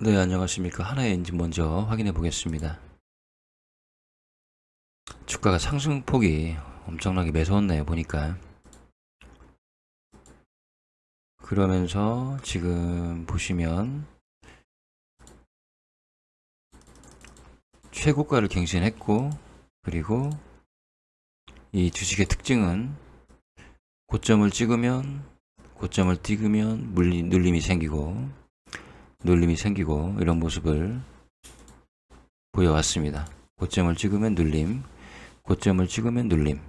네, 안녕하십니까. 하나의 엔진 먼저 확인해 보겠습니다. 주가가 상승폭이 엄청나게 매서웠네요, 보니까. 그러면서 지금 보시면 최고가를 갱신했고, 그리고 이 주식의 특징은 고점을 찍으면 눌림이 생기고 이런 모습을 보여왔습니다. 고점을 찍으면 눌림, 고점을 찍으면 눌림.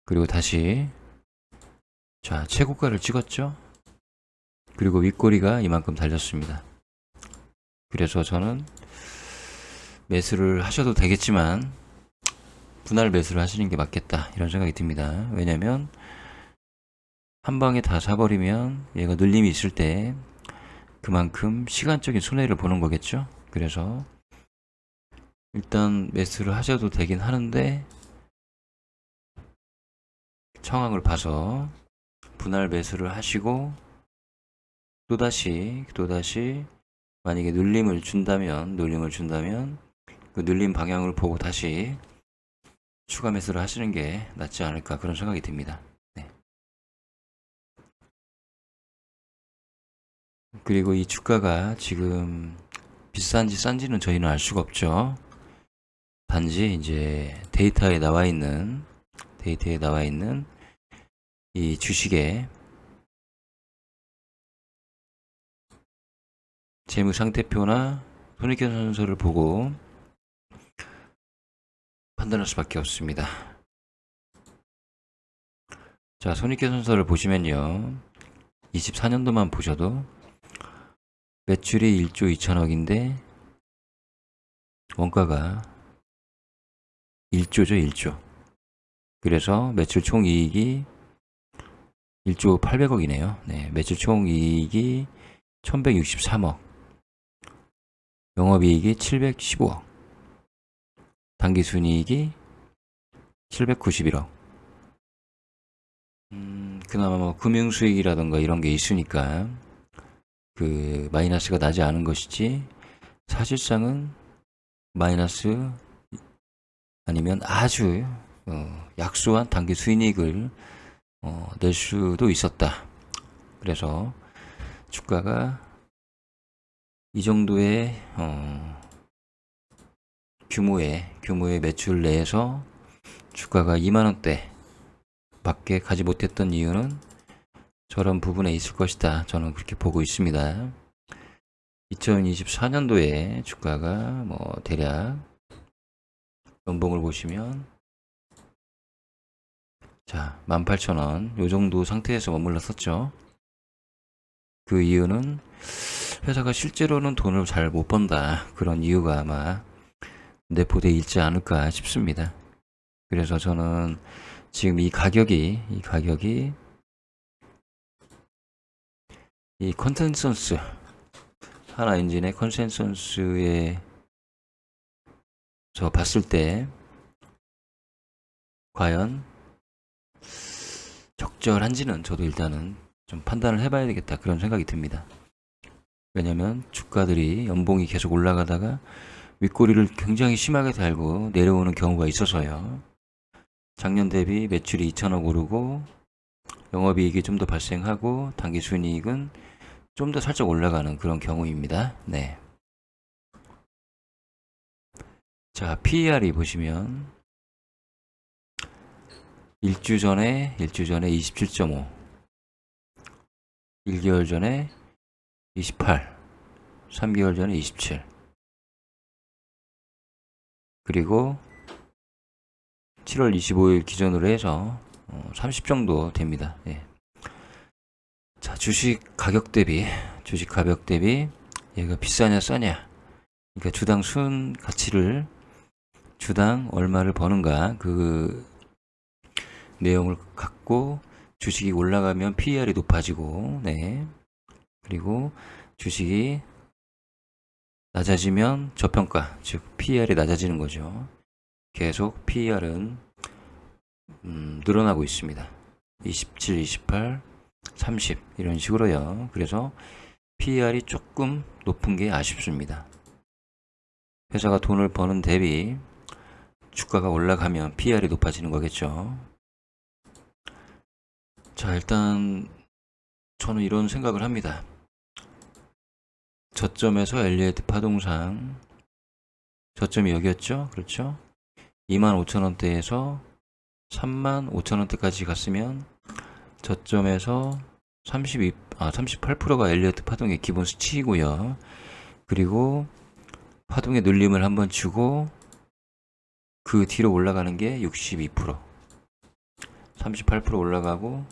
그리고 다시 자, 최고가를 찍었죠? 그리고 윗꼬리가 이만큼 달렸습니다. 그래서 저는 매수를 하셔도 되겠지만 분할 매수를 하시는 게 맞겠다 이런 생각이 듭니다. 왜냐면 한 방에 다 사버리면 얘가 눌림이 있을 때 그만큼 시간적인 손해를 보는 거겠죠. 그래서 일단 매수를 하셔도 되긴 하는데 청황을 봐서 분할 매수를 하시고 또다시 만약에 눌림을 준다면 그 눌림 방향을 보고 다시 추가 매수를 하시는 게 낫지 않을까 그런 생각이 듭니다. 네. 그리고 이 주가가 지금 비싼지 싼지는 저희는 알 수가 없죠. 단지 이제 데이터에 나와 있는 이 주식의 재무 상태표나 손익계산서를 보고 판단할 수밖에 없습니다. 자, 손익계산서를 보시면요. 24년도만 보셔도 매출이 1조 2천억인데 원가가 1조죠, 1조. 그래서 매출 총이익이 1조 800억이네요. 네, 매출 총이익이 1163억. 영업이익이 715억. 당기순이익이 791억. 그나마 뭐 금융수익이라던가 이런 게 있으니까 그 마이너스가 나지 않은 것이지 사실상은 마이너스 아니면 아주 약소한 단기 수익을 낼 수도 있었다. 그래서 주가가 이 정도의 규모의 매출 내에서 주가가 2만원대 밖에 가지 못했던 이유는 저런 부분에 있을 것이다. 저는 그렇게 보고 있습니다. 2024년도에 주가가 뭐 대략 연봉을 보시면 자 18,000원 요 정도 상태에서 머물렀었죠. 그 이유는 회사가 실제로는 돈을 잘 못 번다. 그런 이유가 아마 내포되어 있지 않을까 싶습니다. 그래서 저는 지금 이 가격이 이 컨센서스 하나 엔진의 컨센서스에 저 봤을 때 과연 적절한지는 저도 일단은 좀 판단을 해봐야 되겠다 그런 생각이 듭니다. 왜냐면 주가들이 연봉이 계속 올라가다가 윗꼬리를 굉장히 심하게 달고 내려오는 경우가 있어서요. 작년 대비 매출이 2천억 오르고 영업이익이 좀 더 발생하고 당기순이익은 좀 더 살짝 올라가는 그런 경우입니다. 네. 자, PER이 보시면 1주 전에 27.5, 1개월 전에 28, 3개월 전에 27, 그리고 7월 25일 기준으로 해서 30 정도 됩니다. 예. 자, 주식 가격 대비 얘가 비싸냐 싸냐, 그러니까 주당 순 가치를 주당 얼마를 버는가 그 내용을 갖고 주식이 올라가면 PER이 높아지고, 네. 그리고 주식이 낮아지면 저평가, 즉 PER이 낮아지는 거죠. 계속 PER은 늘어나고 있습니다. 27, 28, 30 이런 식으로요. 그래서 PER이 조금 높은 게 아쉽습니다. 회사가 돈을 버는 대비 주가가 올라가면 PER이 높아지는 거겠죠. 자, 일단 저는 이런 생각을 합니다. 저점에서 엘리어트 파동상 저점이 여기였죠. 그렇죠? 25,000원대에서 35,000원대까지 갔으면 저점에서 38%가 엘리어트 파동의 기본 수치이고요. 그리고 파동의 눌림을 한번 주고 그 뒤로 올라가는 게 62%, 38% 올라가고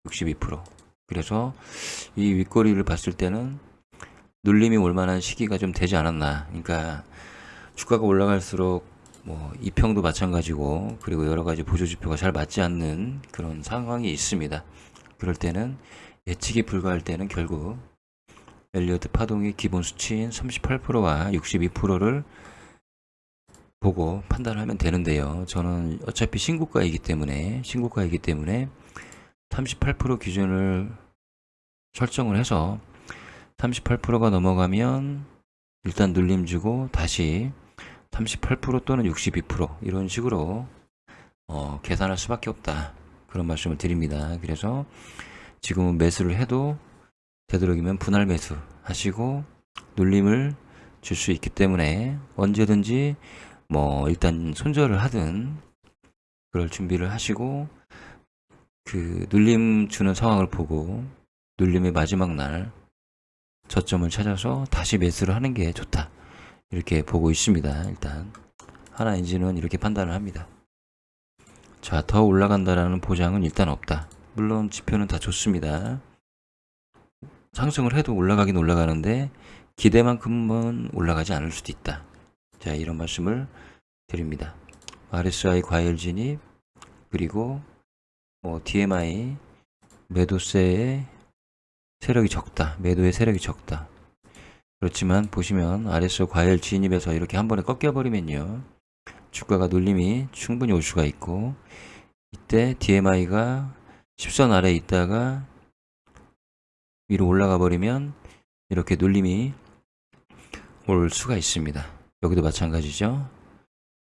62%. 그래서 이 윗꼬리를 봤을 때는 눌림이 올 만한 시기가 좀 되지 않았나. 그러니까 주가가 올라갈수록 뭐 이평도 마찬가지고, 그리고 여러 가지 보조 지표가 잘 맞지 않는 그런 상황이 있습니다. 그럴 때는 예측이 불가할 때는 결국 엘리어트 파동의 기본 수치인 38%와 62%를 보고 판단하면 되는데요. 저는 어차피 신고가이기 때문에 38% 기준을 설정을 해서 38%가 넘어가면 일단 눌림 주고 다시 38% 또는 62% 이런 식으로 계산할 수밖에 없다, 그런 말씀을 드립니다. 그래서 지금은 매수를 해도 되도록이면 분할 매수 하시고 눌림을 줄 수 있기 때문에 언제든지 뭐 일단 손절을 하든 그럴 준비를 하시고, 그 눌림 주는 상황을 보고 눌림의 마지막 날 저점을 찾아서 다시 매수를 하는 게 좋다, 이렇게 보고 있습니다. 일단 하나엔진은 이렇게 판단을 합니다. 자, 더 올라간다라는 보장은 일단 없다. 물론 지표는 다 좋습니다. 상승을 해도 올라가긴 올라가는데 기대만큼은 올라가지 않을 수도 있다. 자, 이런 말씀을 드립니다. RSI 과열 진입, 그리고 DMI 매도세의 세력이 적다, 매도의 세력이 적다. 그렇지만 보시면 RSI 과열 진입에서 이렇게 한 번에 꺾여버리면요, 주가가 눌림이 충분히 올 수가 있고, 이때 DMI가 10선 아래에 있다가 위로 올라가 버리면 이렇게 눌림이 올 수가 있습니다. 여기도 마찬가지죠.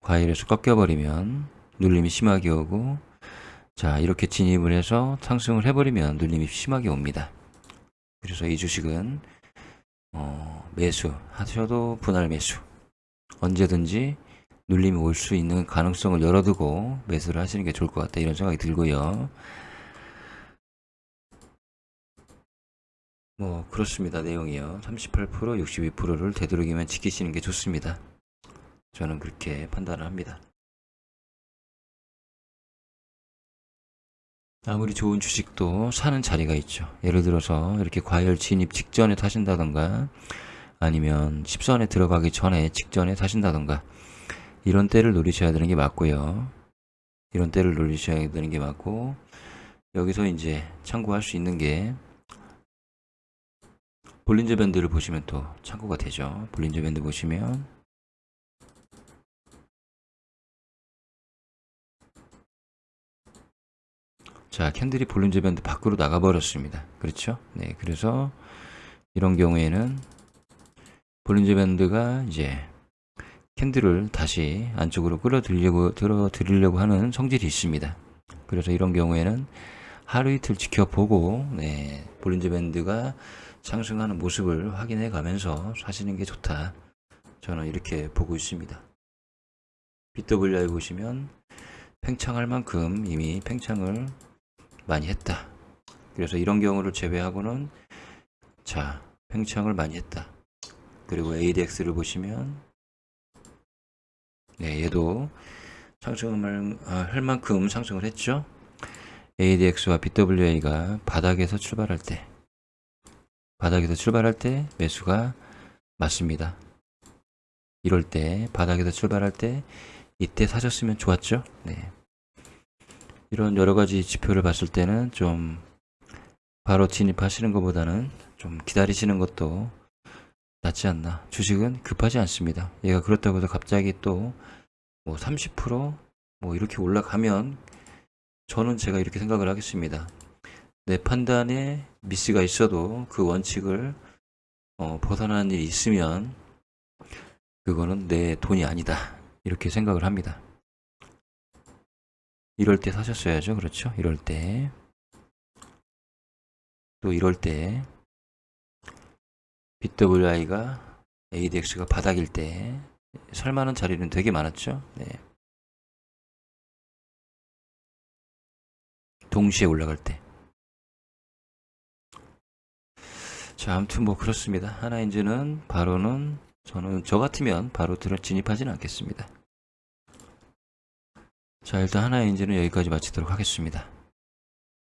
과열에서 꺾여버리면 눌림이 심하게 오고, 자, 이렇게 진입을 해서 상승을 해버리면 눌림이 심하게 옵니다. 그래서 이 주식은 매수 하셔도 분할 매수, 언제든지 눌림이 올 수 있는 가능성을 열어두고 매수를 하시는 게 좋을 것 같다, 이런 생각이 들고요. 뭐 그렇습니다. 내용이요, 38% 62%를 되도록이면 지키시는 게 좋습니다. 저는 그렇게 판단을 합니다. 아무리 좋은 주식도 사는 자리가 있죠. 예를 들어서 이렇게 과열 진입 직전에 타신다던가, 아니면 10선에 들어가기 전에 직전에 타신다던가, 이런 때를 노리셔야 되는 게 맞고요. 이런 때를 노리셔야 되는 게 맞고, 여기서 이제 참고할 수 있는 게 볼린저 밴드를 보시면 또 참고가 되죠. 볼린저 밴드 보시면 자, 캔들이 볼린저 밴드 밖으로 나가 버렸습니다. 그렇죠? 네, 그래서 이런 경우에는 볼린저 밴드가 이제 캔들을 다시 안쪽으로 끌어들이려고 하는 성질이 있습니다. 그래서 이런 경우에는 하루 이틀 지켜보고, 네, 볼린저 밴드가 상승하는 모습을 확인해 가면서 사시는 게 좋다, 저는 이렇게 보고 있습니다. BWI 보시면 팽창할 만큼 이미 팽창을 많이 했다. 그래서 이런 경우를 제외하고는, 자, 팽창을 많이 했다. 그리고 ADX를 보시면, 네, 얘도 상승을 할 만큼 상승을 했죠. ADX와 BWA가 바닥에서 출발할 때 매수가 맞습니다. 이럴 때 바닥에서 출발할 때 이때 사셨으면 좋았죠. 네. 이런 여러 가지 지표를 봤을 때는 좀 바로 진입하시는 것보다는 좀 기다리시는 것도 낫지 않나. 주식은 급하지 않습니다. 얘가 그렇다고 해서 갑자기 또 뭐 30% 이렇게 올라가면 저는 제가 이렇게 생각을 하겠습니다. 내 판단에 미스가 있어도 그 원칙을 벗어나는 일이 있으면 그거는 내 돈이 아니다. 이렇게 생각을 합니다. 이럴 때 사셨어야죠. 그렇죠? 이럴 때. 또 이럴 때 BWI가 ADX가 바닥일 때 살만한 자리는 되게 많았죠. 네. 동시에 올라갈 때. 자, 아무튼 뭐 그렇습니다. 하나인즈는 바로는 저 같으면 바로 진입하지는 않겠습니다. 자, 일단 하나인즈는 여기까지 마치도록 하겠습니다.